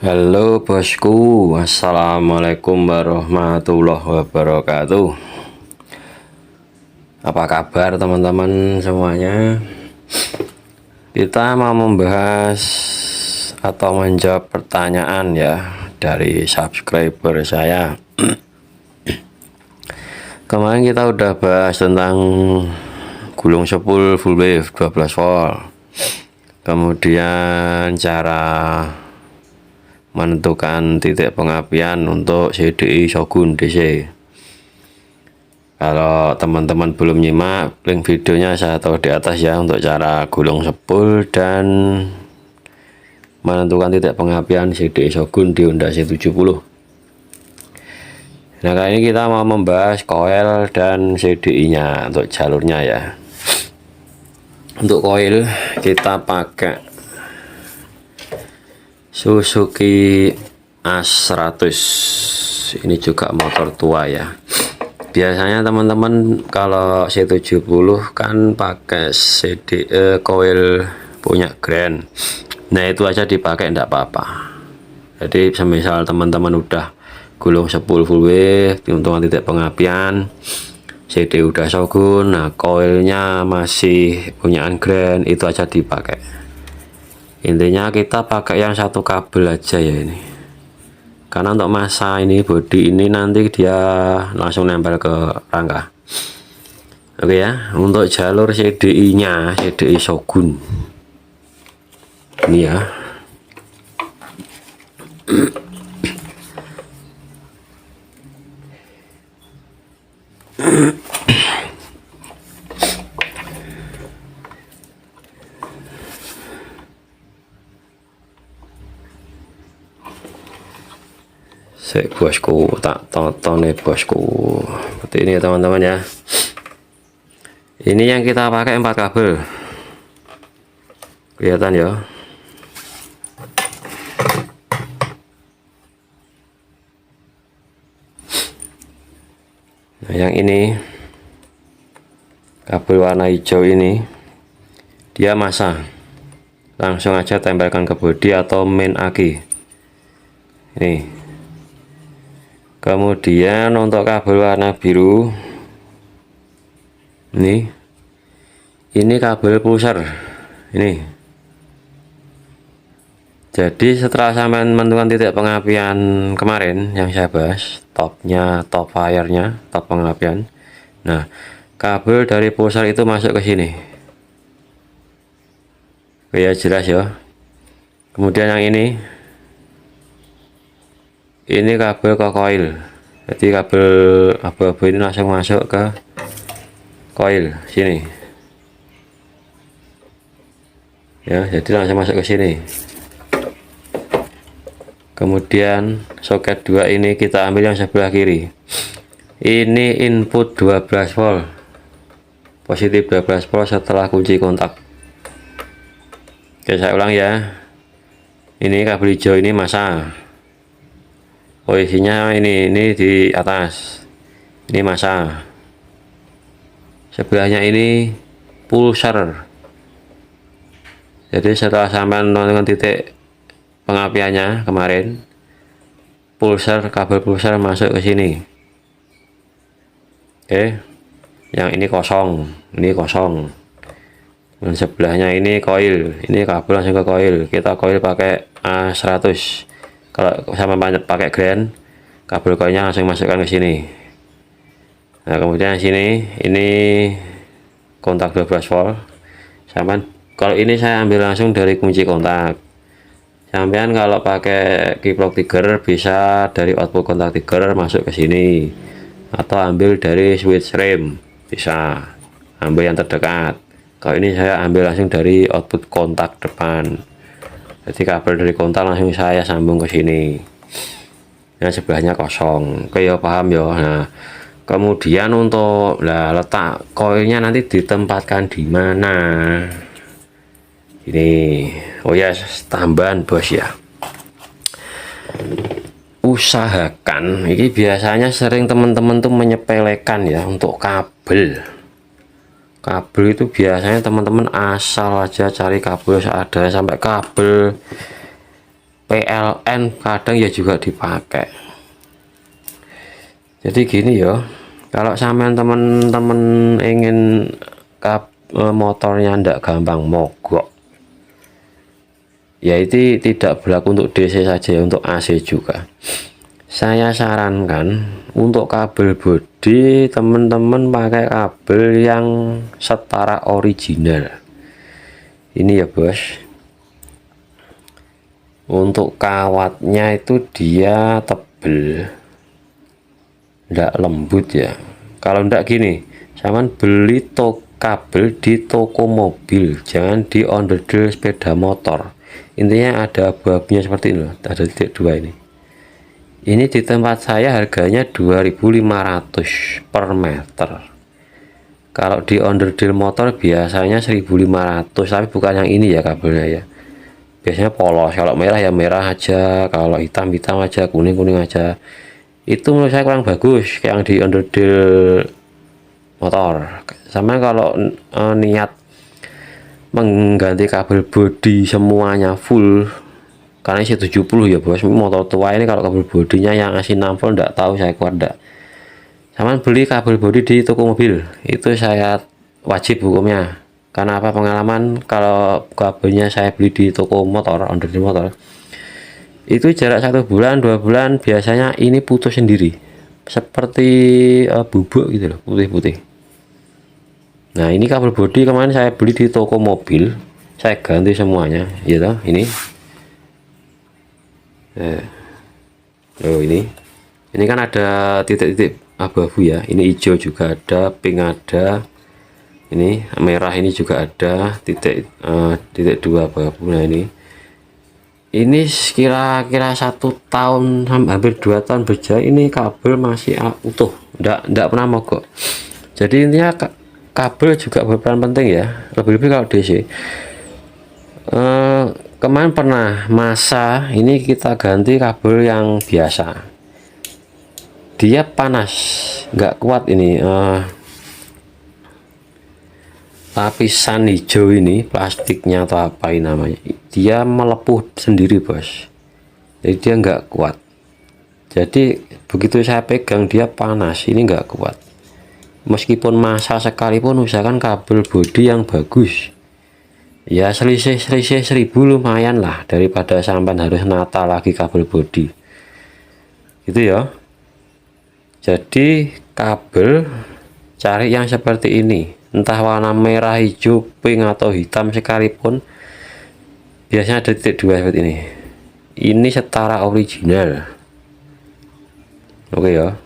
Halo bosku, assalamualaikum warahmatullahi wabarakatuh. Apa kabar teman-teman semuanya? Kita mau membahas atau menjawab pertanyaan ya dari subscriber saya. Kemarin kita udah bahas tentang gulung sepul full wave 12 volt. Kemudian cara menentukan titik pengapian untuk CDI Shogun DC. Kalau teman-teman belum nyimak, link videonya saya taruh di atas ya untuk cara gulung sepul dan menentukan titik pengapian CDI Shogun di Honda C70. Nah, kali ini kita mau membahas coil dan CDI-nya untuk jalurnya ya. Untuk coil kita pakai Suzuki A100. Ini juga motor tua ya. Biasanya teman-teman kalau C70 kan pakai coil punya Grand. Nah, itu aja dipakai enggak apa-apa. Jadi semisal teman-teman udah gulung sepul full wave, diuntungkan titik pengapian, CD udah Shogun, nah coilnya masih punyaan Grand, itu aja dipakai. Intinya kita pakai yang satu kabel aja ya ini, karena untuk masa ini body ini nanti dia langsung nempel ke rangka. Oke ya, untuk jalur CDI nya CDI Shogun ini ya. Bosku, tak tonton nih bosku, seperti ini ya teman-teman ya. Ini yang kita pakai 4 kabel, kelihatan ya. Nah, yang ini kabel warna hijau ini dia masa, langsung aja tempelkan ke bodi atau main aki ini. Kemudian untuk kabel warna biru ini kabel pusher ini. Jadi setelah sampai menentukan titik pengapian kemarin yang saya bahas, topnya, top fire-nya, top pengapian. Nah, kabel dari pusher itu masuk ke sini. Ya jelas ya. Kemudian yang ini kabel ke coil. Jadi kabel abu-abu ini langsung masuk ke coil sini. Ya, jadi langsung masuk ke sini. Kemudian soket 2 ini kita ambil yang sebelah kiri. Ini input 12 volt. Positif 12 volt setelah kunci kontak. Oke, saya ulang ya. Ini kabel hijau ini masa. Posisinya ini di atas. Ini masa. Sebelahnya ini pulsar. Jadi setelah sampai menentukan titik pengapiannya kemarin, kabel pulsar masuk ke sini. Oke, yang ini kosong, dan sebelahnya ini coil, ini kabel langsung ke coil. Kita coil pakai A100. Kalau sama pakai Grand, kabel coilnya langsung masukkan ke sini. Nah, kemudian sini ini kontak 12 volt. Kalau ini saya ambil langsung dari kunci kontak. Sampean kalau pakai kiprok trigger bisa dari output kontak trigger masuk ke sini, atau ambil dari switch rem, bisa ambil yang terdekat. Kalau ini saya ambil langsung dari output kontak depan. Jadi kabel dari kontak langsung saya sambung ke sini. Yang sebelahnya kosong. Oke ya, paham ya. Nah, kemudian untuk letak koilnya nanti ditempatkan di mana? Ini, oh ya, tambahan bos ya. Usahakan, ini biasanya sering teman-teman tuh menyepelekan ya untuk kabel. Kabel itu biasanya teman-teman asal aja cari kabel seadanya, sampai kabel PLN kadang ya juga dipakai. Jadi gini ya, kalau sampean teman-teman ingin motornya ndak gampang mogok, ya itu tidak berlaku untuk DC saja, untuk AC juga. Saya sarankan untuk kabel bodi teman-teman pakai kabel yang setara original. Ini ya bos, untuk kawatnya itu dia tebel, ndak lembut ya. Kalau ndak gini, sampean beli kabel di toko mobil, jangan di onderdil sepeda motor. Intinya ada abu-abunya seperti ini loh, ada titik dua ini. Ini di tempat saya harganya 2.500 per meter. Kalau di onderdil motor biasanya 1.500, tapi bukan yang ini ya kabelnya ya. Biasanya polos, kalau merah ya merah aja, kalau hitam hitam aja, kuning kuning aja. Itu menurut saya kurang bagus kayak yang di onderdil motor. Sama kalau niat mengganti kabel bodi semuanya full, karena isi 70 ya bos, motor tua ini kalau kabel bodinya yang AC 60 enggak tahu saya kuat enggak. Sama beli kabel bodi di toko mobil, itu saya wajib hukumnya. Karena apa, pengalaman kalau kabelnya saya beli di toko motor, onderdil motor, itu jarak 1 bulan 2 bulan biasanya ini putus sendiri, seperti bubuk gitu loh, putih-putih. Nah ini kabel bodi kemarin saya beli di toko mobil, saya ganti semuanya gitu. Ini oh ini kan ada titik-titik abu-abu ya, ini hijau juga ada, pink ada, ini merah, ini juga ada titik dua abu-abu. Nah ini kira-kira 1 tahun hampir 2 tahun berjalan, ini kabel masih utuh, enggak pernah mogok. Jadi intinya kabel juga berperan penting ya, lebih-lebih kalau DC. Kemarin pernah masa ini kita ganti kabel yang biasa, dia panas, nggak kuat ini lapisan hijau ini, plastiknya atau apa ini namanya, dia melepuh sendiri bos, jadi dia nggak kuat. Jadi begitu saya pegang dia panas, ini nggak kuat. Meskipun masa sekalipun usahakan kabel bodi yang bagus ya, selisih 1.000 lumayan lah, daripada sampai harus nata lagi kabel bodi gitu ya. Jadi kabel cari yang seperti ini, entah warna merah, hijau, pink atau hitam sekalipun, biasanya ada titik dua seperti ini. Ini setara original, oke ya.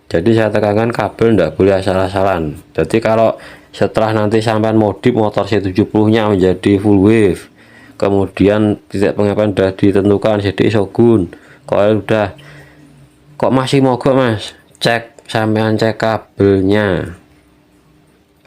Jadi saya tekankan kabel tidak boleh asal-asalan. Jadi kalau setelah nanti sampai modif motor C70 nya menjadi full wave, kemudian titik pengapian sudah ditentukan jadi Shogun, coil udah, kok masih mogok mas, sampean cek kabelnya.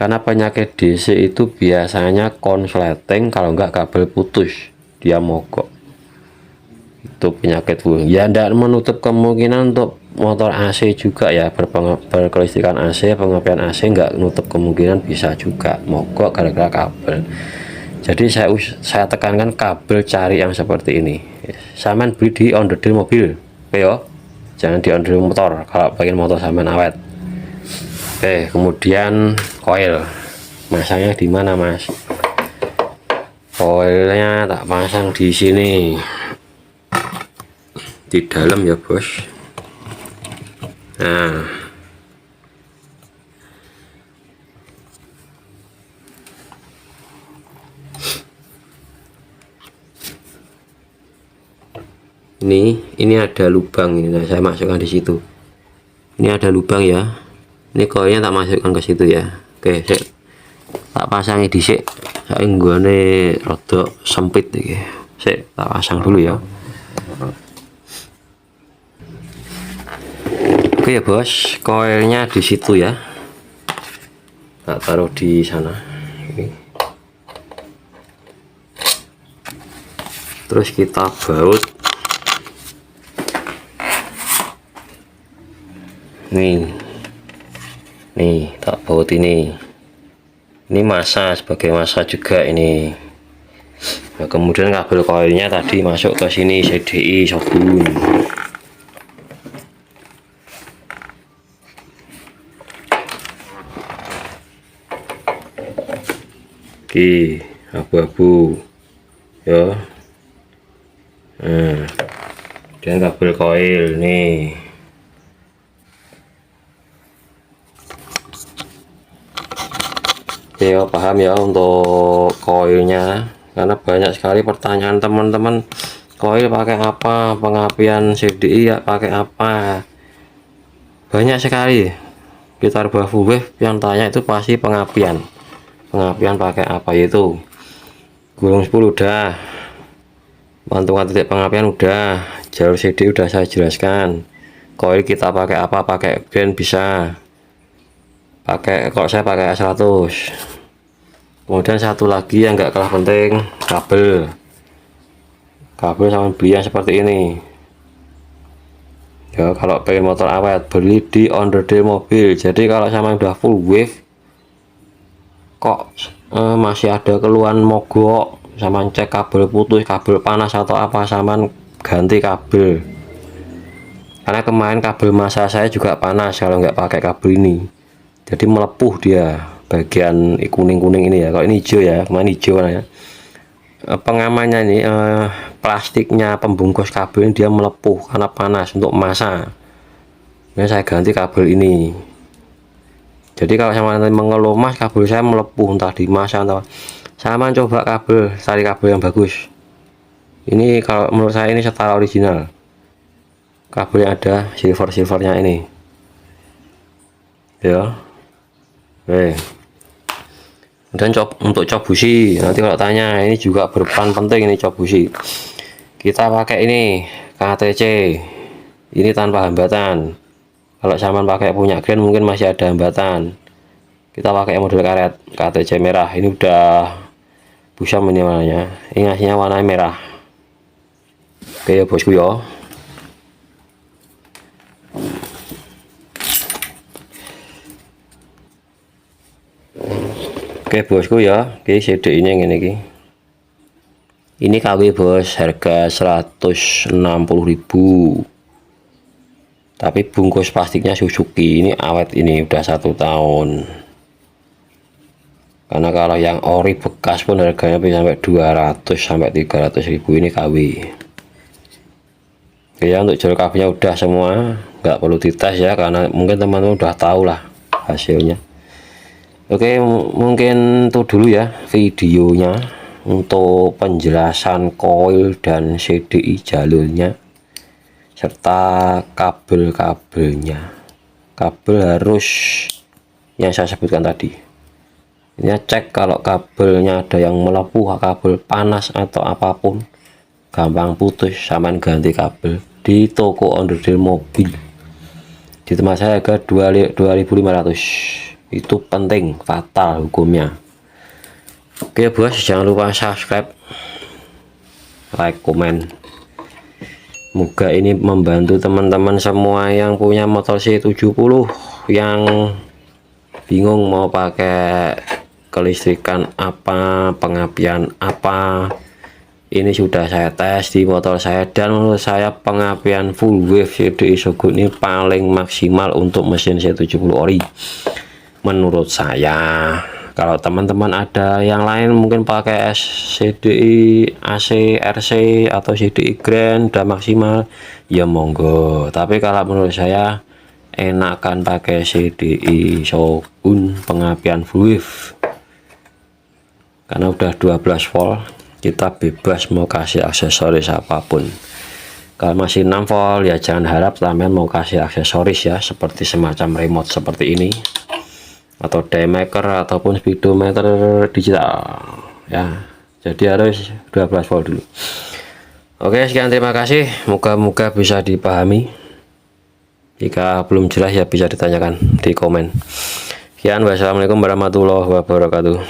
Karena penyakit DC itu biasanya konsleting, kalau enggak kabel putus dia mogok, itu penyakit full ya. Tidak menutup kemungkinan untuk motor AC juga ya, berkelistrikan AC, pengapian AC, nggak nutup kemungkinan bisa juga mogok gara-gara kabel. Jadi saya tekankan kabel cari yang seperti ini. Saman beli di onderdil mobil, oke yo, jangan di onderdil motor kalau pengen motor saman awet. Oke, kemudian coil, masangnya di mana mas? Coilnya tak pasang di sini, di dalam ya bos. Nah ini ada lubang ini, nah, saya masukkan di situ. Ini ada lubang ya, ini koilnya tak masukkan ke situ ya. Oke, saya tak pasangi di sini, saya nggone rodok sempit ya. Saya tak pasang dulu ya. Oke ya bos, koilnya di situ ya, tak taruh di sana. Ini. Terus kita baut nih, tak baut ini massa sebagai massa juga ini. Nah, kemudian kabel koilnya tadi masuk ke sini CDI Shogun. Oke, abu-abu ya. Nah, dan kabel koil nih. Oke, paham ya untuk koilnya, karena banyak sekali pertanyaan teman-teman, koil pakai apa, pengapian CDI ya pakai apa, banyak sekali. Kita rubah full wave yang tanya itu pasti pengapian pakai apa, yaitu gulung 10 udah, pantungan titik pengapian udah, jalur CDI udah saya jelaskan. Koil kita pakai apa, pakai grand bisa, pakai, kalau saya pakai A100. Kemudian satu lagi yang enggak kalah penting, kabel sama beli yang seperti ini ya. Kalau pengen motor awet, beli di onderdil mobil. Jadi kalau sama udah full wave kok masih ada keluhan mogok, sama cek kabel putus, kabel panas atau apa, sama ganti kabel. Karena kemarin kabel masa saya juga panas kalau nggak pakai kabel ini, jadi melepuh dia bagian kuning-kuning ini ya. Kalau ini hijau ya, kemarin hijau ya. Pengamannya ini plastiknya pembungkus kabel ini dia melepuh karena panas untuk masa. Ini saya ganti kabel ini. Jadi kalau sama nanti mengeluh, mas kabel saya melepuh entah di masa atau sama, coba kabel, cari kabel yang bagus. Ini kalau menurut saya ini setara original. Kabel yang ada silvernya ini ya. Oke. Dan untuk cok busi, nanti kalau tanya, ini juga berperan penting ini cok busi. Kita pakai ini KTC, ini tanpa hambatan. Kalau zaman pakai punya grand mungkin masih ada hambatan. Kita pakai model karet KTC merah, ini udah busa minimalnya. Ini ngasihnya warna merah. Oke ya bosku ya. Oke bosku ya, oke CDI nya ini KW bos, harga 160.000, tapi bungkus plastiknya Suzuki, ini awet, ini udah 1 tahun. Karena kalau yang ori bekas pun harganya bisa sampai 200 sampai 300.000, ini KW. Oke ya, untuk jalur kabelnya udah semua, nggak perlu dites ya, karena mungkin teman-teman udah tahu lah hasilnya. Oke, mungkin itu dulu ya videonya untuk penjelasan koil dan CDI jalurnya serta kabel-kabelnya. Kabel harus yang saya sebutkan tadi. Ini cek kalau kabelnya ada yang melepuh, kabel panas atau apapun, gampang putus, saman ganti kabel di toko onderdil mobil. Di tempat saya harga 2.500. Itu penting, fatal hukumnya. Oke bos, jangan lupa subscribe, like, komen. Moga ini membantu teman-teman semua yang punya motor C70, yang bingung mau pakai kelistrikan apa, pengapian apa. Ini sudah saya tes di motor saya, dan menurut saya pengapian full wave CDI Shogun ini paling maksimal untuk mesin C70 ori menurut saya. Kalau teman-teman ada yang lain mungkin pakai CDI AC RC atau CDI Grand udah maksimal ya monggo, tapi kalau menurut saya enakan pakai CDI Shogun pengapian full wave, karena udah 12 volt, kita bebas mau kasih aksesoris apapun. Kalau masih 6 volt ya jangan harap teman mau kasih aksesoris ya, seperti semacam remote seperti ini, atau daymaker ataupun speedometer digital ya. Jadi harus 12 volt dulu. Oke, sekian, terima kasih, moga-moga bisa dipahami. Jika belum jelas ya bisa ditanyakan di komen. Sekian, wassalamualaikum warahmatullahi wabarakatuh.